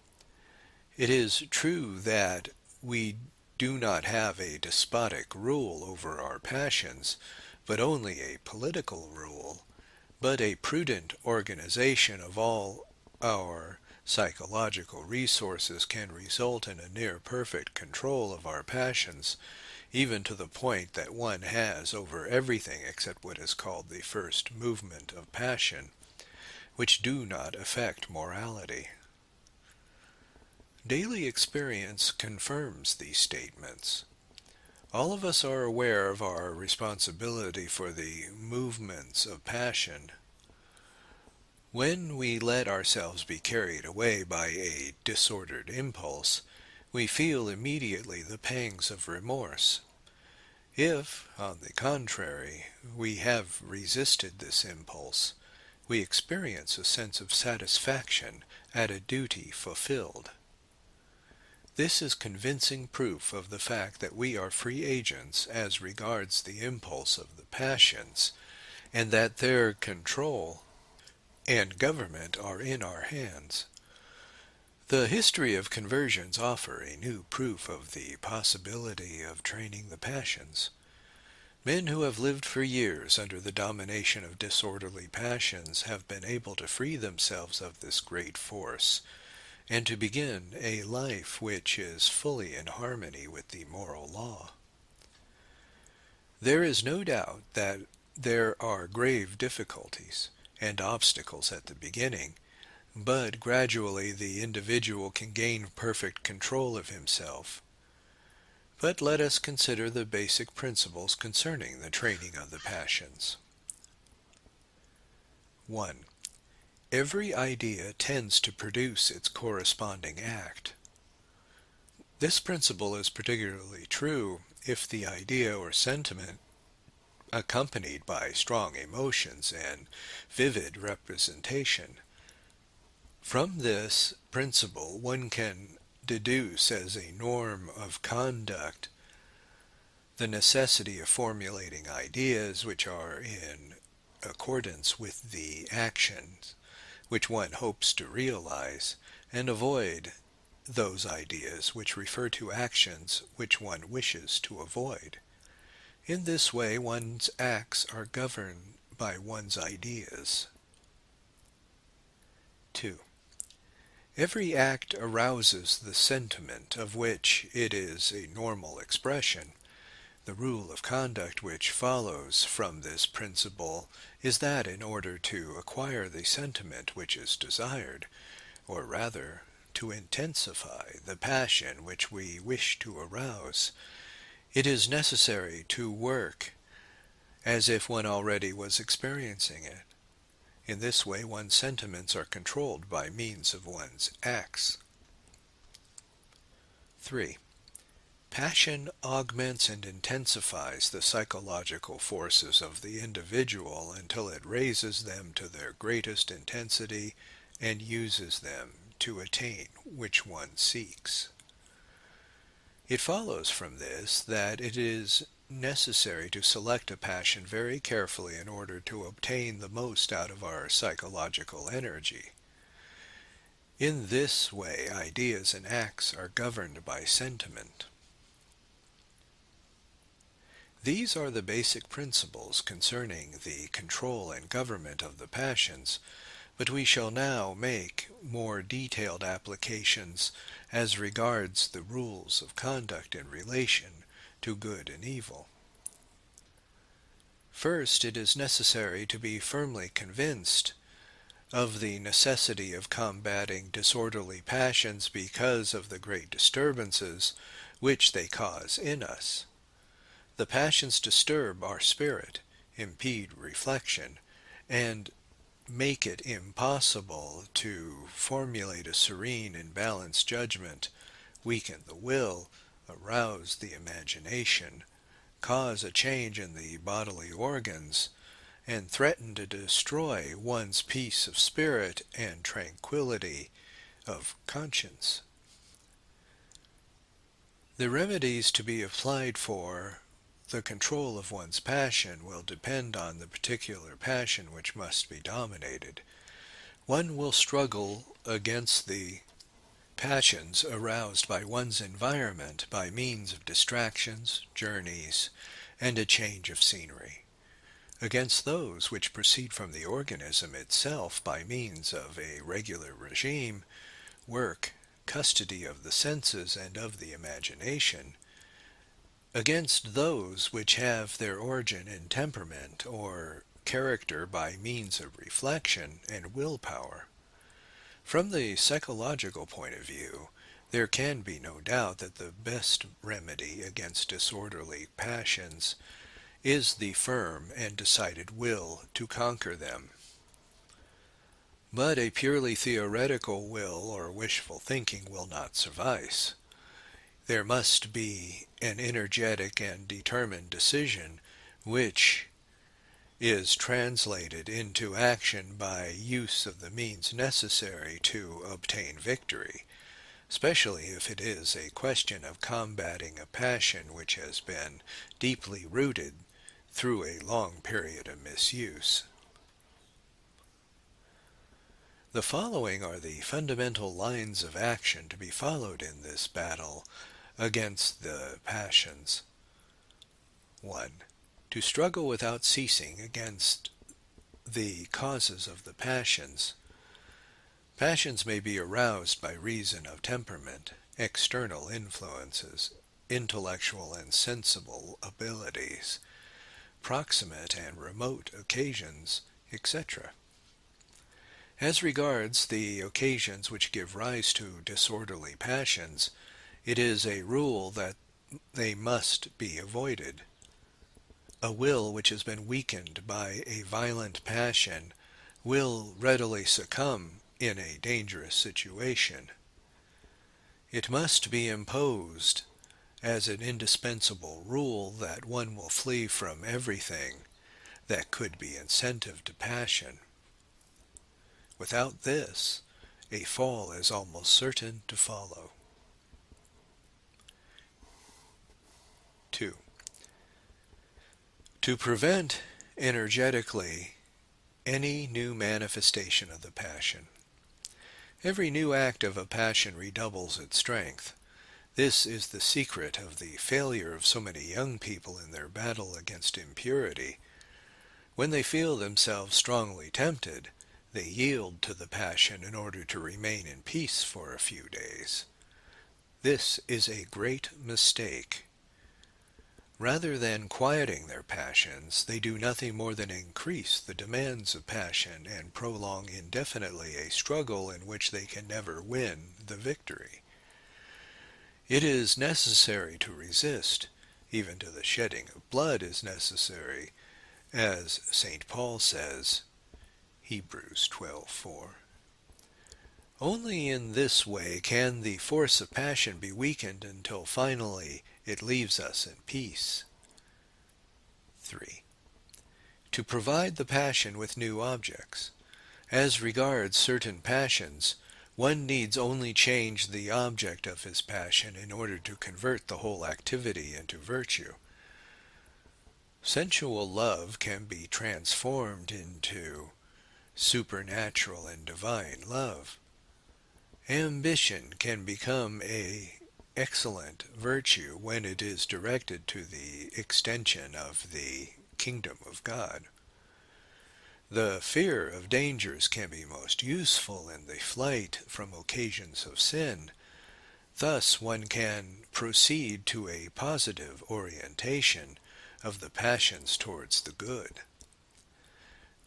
It is true that we do not have a despotic rule over our passions, but only a political rule, but a prudent organization of all our psychological resources can result in a near perfect control of our passions, even to the point that one has over everything except what is called the first movement of passion, which do not affect morality. Daily experience confirms these statements. All of us are aware of our responsibility for the movements of passion. When we let ourselves be carried away by a disordered impulse, we feel immediately the pangs of remorse. If, on the contrary, we have resisted this impulse, we experience a sense of satisfaction at a duty fulfilled. This is convincing proof of the fact that we are free agents as regards the impulse of the passions, and that their control and government are in our hands. The history of conversions offer a new proof of the possibility of training the passions. Men who have lived for years under the domination of disorderly passions have been able to free themselves of this great force, and to begin a life which is fully in harmony with the moral law. There is no doubt that there are grave difficulties and obstacles at the beginning, but gradually the individual can gain perfect control of himself. But let us consider the basic principles concerning the training of the passions. 1. Every idea tends to produce its corresponding act. This principle is particularly true if the idea or sentiment, accompanied by strong emotions and vivid representation. From this principle one can deduce as a norm of conduct the necessity of formulating ideas which are in accordance with the actions which one hopes to realize, and avoid those ideas which refer to actions which one wishes to avoid. In this way one's acts are governed by one's ideas. 2. Every act arouses the sentiment of which it is a normal expression. The rule of conduct which follows from this principle is that in order to acquire the sentiment which is desired, or rather to intensify the passion which we wish to arouse, it is necessary to work as if one already was experiencing it. In this way one's sentiments are controlled by means of one's acts. 3. Passion augments and intensifies the psychological forces of the individual until it raises them to their greatest intensity and uses them to attain which one seeks. It follows from this that it is necessary to select a passion very carefully in order to obtain the most out of our psychological energy. In this way, ideas and acts are governed by sentiment. These are the basic principles concerning the control and government of the passions, but we shall now make more detailed applications as regards the rules of conduct in relation to good and evil. First, it is necessary to be firmly convinced of the necessity of combating disorderly passions because of the great disturbances which they cause in us. The passions disturb our spirit, impede reflection, and make it impossible to formulate a serene and balanced judgment, weaken the will, arouse the imagination, cause a change in the bodily organs, and threaten to destroy one's peace of spirit and tranquility of conscience. The remedies to be applied for the control of one's passion will depend on the particular passion which must be dominated. One will struggle against the passions aroused by one's environment by means of distractions, journeys, and a change of scenery, against those which proceed from the organism itself by means of a regular regime, work, custody of the senses and of the imagination, against those which have their origin in temperament or character by means of reflection and willpower. From the psychological point of view, there can be no doubt that the best remedy against disorderly passions is the firm and decided will to conquer them. But a purely theoretical will or wishful thinking will not suffice. There must be an energetic and determined decision which is translated into action by use of the means necessary to obtain victory, especially if it is a question of combating a passion which has been deeply rooted through a long period of misuse. The following are the fundamental lines of action to be followed in this battle against the passions. 1. To struggle without ceasing against the causes of the passions. Passions may be aroused by reason of temperament, external influences, intellectual and sensible abilities, proximate and remote occasions, etc. As regards the occasions which give rise to disorderly passions, it is a rule that they must be avoided. A will which has been weakened by a violent passion will readily succumb in a dangerous situation. It must be imposed as an indispensable rule that one will flee from everything that could be incentive to passion. Without this, a fall is almost certain to follow. 2. To prevent energetically any new manifestation of the passion. Every new act of a passion redoubles its strength. This is the secret of the failure of so many young people in their battle against impurity. When they feel themselves strongly tempted, they yield to the passion in order to remain in peace for a few days. This is a great mistake. Rather than quieting their passions, they do nothing more than increase the demands of passion and prolong indefinitely a struggle in which they can never win the victory. It is necessary to resist, even to the shedding of blood is necessary, as St. Paul says, Hebrews 12:4. Only in this way can the force of passion be weakened until finally it leaves us in peace. 3. To provide the passion with new objects. As regards certain passions, one needs only change the object of his passion in order to convert the whole activity into virtue. Sensual love can be transformed into supernatural and divine love. Ambition can become an excellent virtue when it is directed to the extension of the kingdom of God. The fear of dangers can be most useful in the flight from occasions of sin. Thus one can proceed to a positive orientation of the passions towards the good.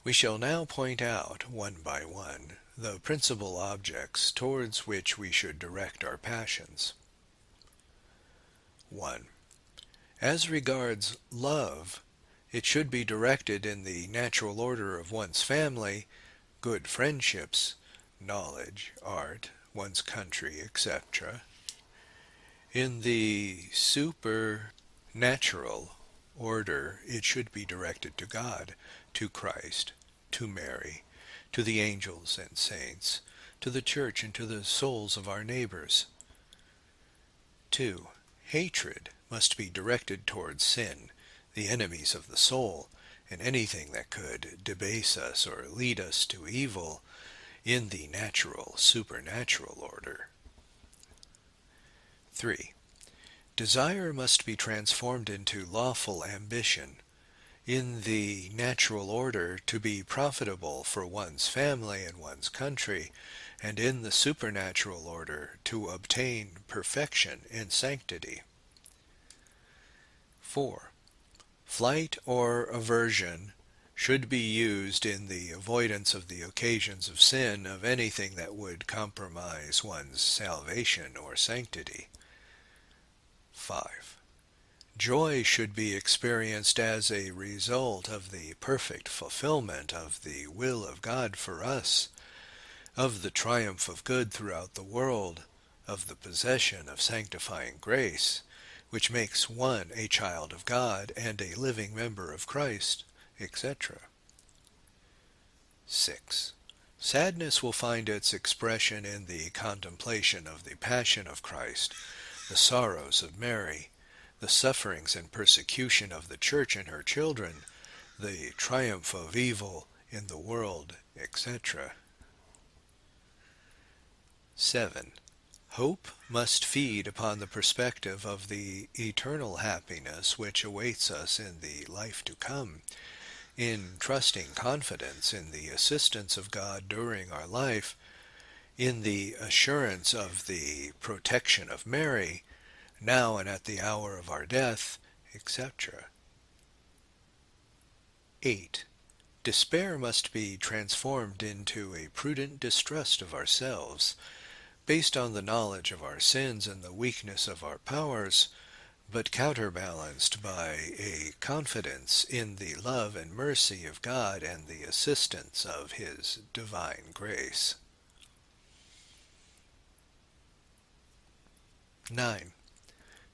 We shall now point out, one by one, the principal objects towards which we should direct our passions. 1. As regards love, it should be directed in the natural order of one's family, good friendships, knowledge, art, one's country, etc. In the supernatural order, it should be directed to God, to Christ, to Mary, to the angels and saints, to the church, and to the souls of our neighbors. 2. Hatred must be directed towards sin, the enemies of the soul, and anything that could debase us or lead us to evil in the natural, supernatural order. 3. Desire must be transformed into lawful ambition, in the natural order to be profitable for one's family and one's country, and in the supernatural order to obtain perfection in sanctity. 4. Flight or aversion should be used in the avoidance of the occasions of sin of anything that would compromise one's salvation or sanctity. 5. Joy should be experienced as a result of the perfect fulfillment of the will of God for us, of the triumph of good throughout the world, of the possession of sanctifying grace, which makes one a child of God and a living member of Christ, etc. 6. Sadness will find its expression in the contemplation of the passion of Christ, the sorrows of Mary, the sufferings and persecution of the Church and her children, the triumph of evil in the world, etc. 7. Hope must feed upon the perspective of the eternal happiness which awaits us in the life to come, in trusting confidence in the assistance of God during our life, in the assurance of the protection of Mary, now and at the hour of our death, etc. 8. Despair must be transformed into a prudent distrust of ourselves, based on the knowledge of our sins and the weakness of our powers, but counterbalanced by a confidence in the love and mercy of God and the assistance of His divine grace. 9.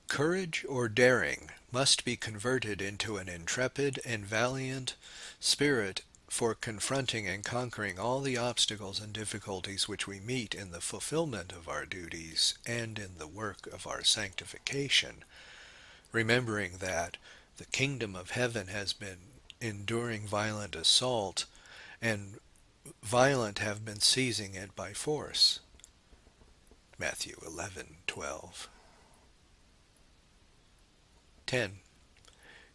Courage or daring must be converted into an intrepid and valiant spirit for confronting and conquering all the obstacles and difficulties which we meet in the fulfillment of our duties and in the work of our sanctification, remembering that the kingdom of heaven has been enduring violent assault, and violent have been seizing it by force. Matthew 11:12. 10.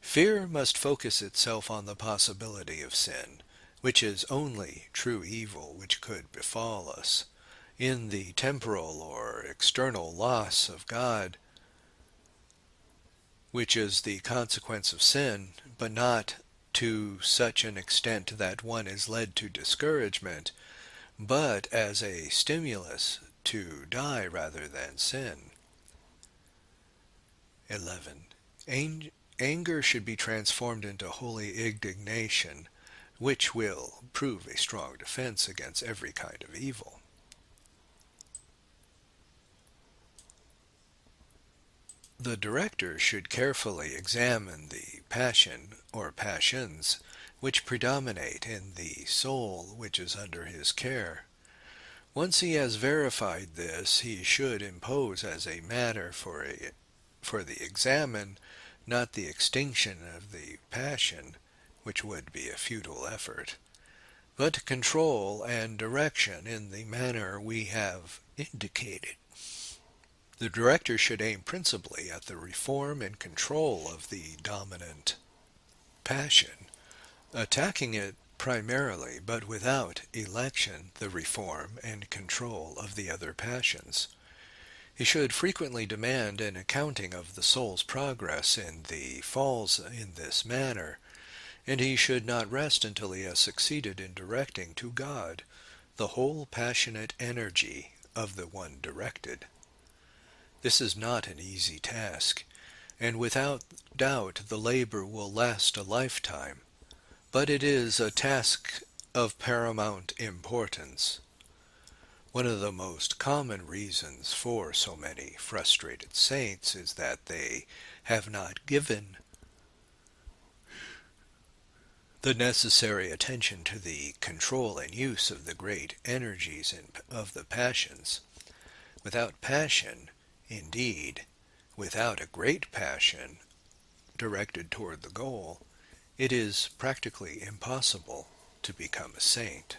Fear must focus itself on the possibility of sin, which is only true evil which could befall us, in the temporal or external loss of God, which is the consequence of sin, but not to such an extent that one is led to discouragement, but as a stimulus to die rather than sin. 11. Anger should be transformed into holy indignation, which will prove a strong defense against every kind of evil. The director should carefully examine the passion or passions which predominate in the soul which is under his care. Once he has verified this, he should impose as a matter for the examen, not the extinction of the passion, which would be a futile effort, but control and direction in the manner we have indicated. The director should aim principally at the reform and control of the dominant passion, attacking it primarily, but without election, the reform and control of the other passions. He should frequently demand an accounting of the soul's progress in the falls in this manner, and he should not rest until he has succeeded in directing to God the whole passionate energy of the one directed. This is not an easy task, and without doubt the labor will last a lifetime, but it is a task of paramount importance. One of the most common reasons for so many frustrated saints is that they have not given the necessary attention to the control and use of the great energies of the passions. Without passion, indeed, without a great passion directed toward the goal, it is practically impossible to become a saint.